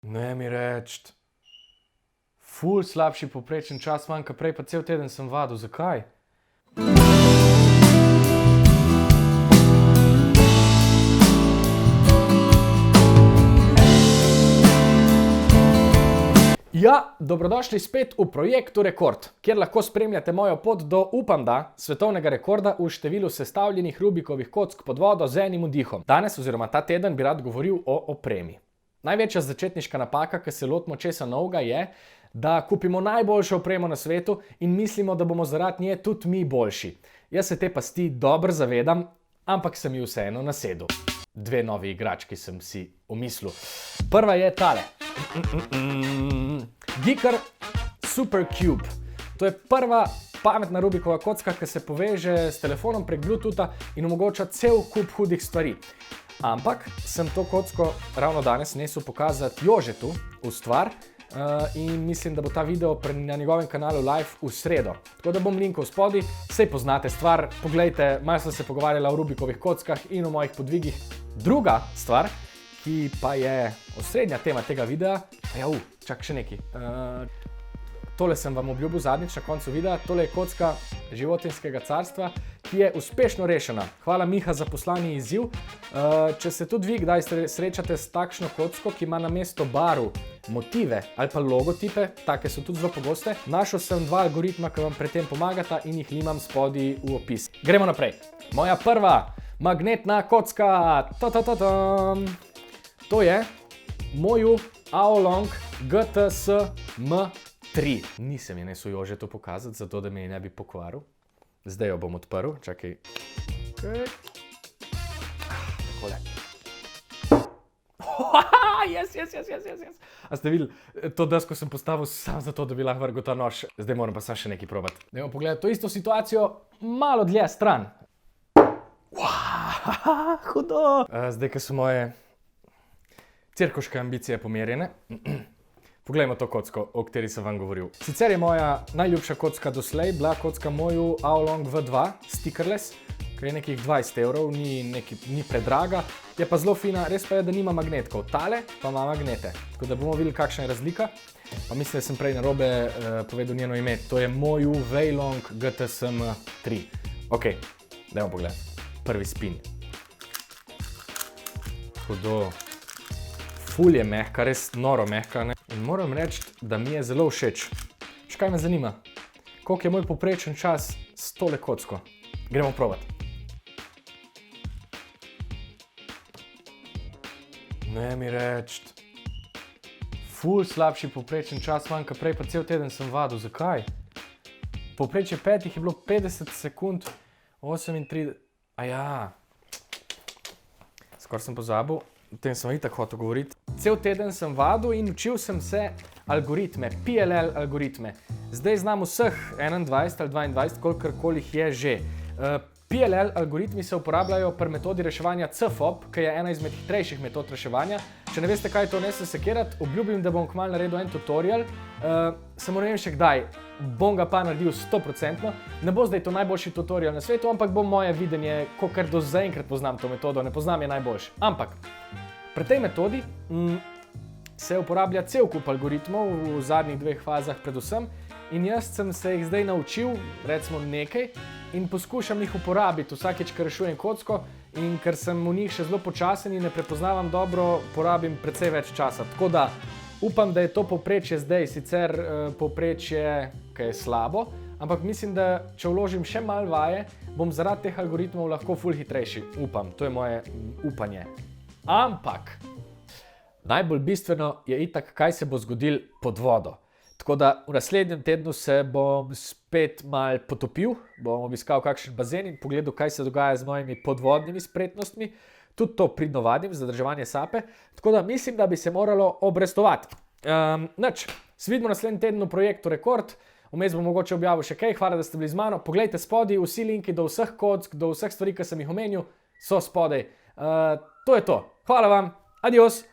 Ne mi reči, ful slabši povprečen čas manjka, prej pa cel teden sem vadil. Zakaj? Ja, dobrodošli spet v projektu Rekord, kjer lahko spremljate mojo pot do, upam da, svetovnega rekorda v številu sestavljenih Rubikovih kock pod vodo z enim vdihom. Danes oziroma ta teden bi rad govoril o opremi. Največja začetniška napaka, ki se lotimo česa novega, je, da kupimo najboljšo opremo na svetu in mislimo, da bomo zaradi nje tudi mi boljši. Jaz se te pasti dobro zavedam, ampak sem ji vseeno nasedel. Dve novi igrački sem si omislil. Prva je tale. Geeker Super Cube. To je prva pametna Rubikova kocka, ki se poveže s telefonom prek Bluetootha in omogoča cel kup hudih stvari. Ampak sem to kocko ravno danes nesel pokazati Jožetu v stvar in mislim, da bo ta video na njegovem kanalu live v sredo. Tako da bom linkal spodaj, saj poznate stvar, poglejte, malo sem se pogovarjala o Rubikovih kockah in o mojih podvigih. Druga stvar, ki pa je osrednja tema tega videa, čak še nekaj. Tole sem vam obljubil zadnjič na koncu videa, tole je kocka životinjskega carstva, ki je uspešno rešena. Hvala Miha za poslani izziv. Če se tudi vi kdaj srečate s takšno kocko, ki ima namesto barv motive ali pa logotipe, take so tudi zelo pogoste, našel sem dva algoritma, ki vam pri tem pomagata in jih limam spodaj v opis. Gremo naprej. Moja prva magnetna kocka. To je Moju Aolong GTSM3. Nisem je nesel Jožetu pokazati, zato da me je ne bi pokvaril. Zdaj jo bom odprl, čakaj. Takole. Yes. A ste videli, to desko sem postavil samo zato, da bi lahko vrgel ta nož. Zdaj moram pa samo še nekaj probati. Dajmo pogledati to isto situacijo malo dlje stran. Hudo! Zdaj, ko so moje cirkuške ambicije pomerjene, poglejmo to kocko, o kateri sem vam govoril. Sicer je moja najljubša kocka doslej bila kocka Moju Aolong V2 Stickerless, ki je nekih 20 evrov, ni predraga, je pa zelo fina, res pa je, da nima magnetkov. Tale pa ima magnete, tako da bomo videli, kakšna je razlika. Pa mislim, da sem prej narobe povedal njeno ime, to je Moju Weilong GTSM3. Ok, dajmo pogledati. Prvi spin. Hudo. Ful je mehka, res noro mehka, ne? In moram reči, da mi je zelo všeč. Še kaj me zanima? Koliko je moj povprečen čas s tole kocko? Gremo provat. Ne mi reči. Ful slabši povprečen čas manjka, prej pa cel teden sem vadil. Zakaj? Povprečje petih je bilo 50 sekund, 38... Aja. Skoraj sem pozabil. O tem sem itak hotel govoriti. Cel teden sem vadil in učil sem se algoritme, PLL algoritme. Zdaj znam vseh 21 ali 22, kolikorkoli jih je že. PLL algoritmi se uporabljajo pri metodi reševanja CFOP, ki je ena izmed hitrejših metod reševanja. Če ne veste, kaj je to, ne se sekirati, obljubim, da bom kmalu naredil en tutorial. Samo ne vem še kdaj, bom ga pa naredil 100%. Ne bo zdaj to najboljši tutorial na svetu, ampak bo moje videnje, kakor do zaenkrat poznam to metodo, ne poznam je najboljši. Ampak pri tej metodi se uporablja cel kup algoritmov v zadnjih dveh fazah predvsem in jaz sem se jih zdaj naučil, recimo nekaj, in poskušam jih uporabiti vsakeč, ko rešujem kocko in ker sem v njih še zelo počasen in ne prepoznavam dobro, porabim precej več časa. Tako da upam, da je to povprečje zdaj sicer povprečje, ki je slabo, ampak mislim, da če vložim še malo vaje, bom zaradi teh algoritmov lahko ful hitrejši. Upam, to je moje upanje. Ampak najbolj bistveno je itak, kaj se bo zgodil pod vodo. Tako da v naslednjem tednu se bom spet malo potopil, bom obiskal kakšen bazen in pogledal, kaj se dogaja z mojimi podvodnimi spretnostmi. Tudi to pridno vadim, zadrževanje sape. Tako da mislim, da bi se moralo obrestovati. Nič, se vidimo naslednjem tednu v projektu Rekord. Vmes bom mogoče objavil še kaj, hvala, da ste bili z mano. Poglejte spodaj, vsi linki do vseh kock, do vseh stvari, ki sem jih omenil, so spodaj. To je to. Hvala vam. Adios.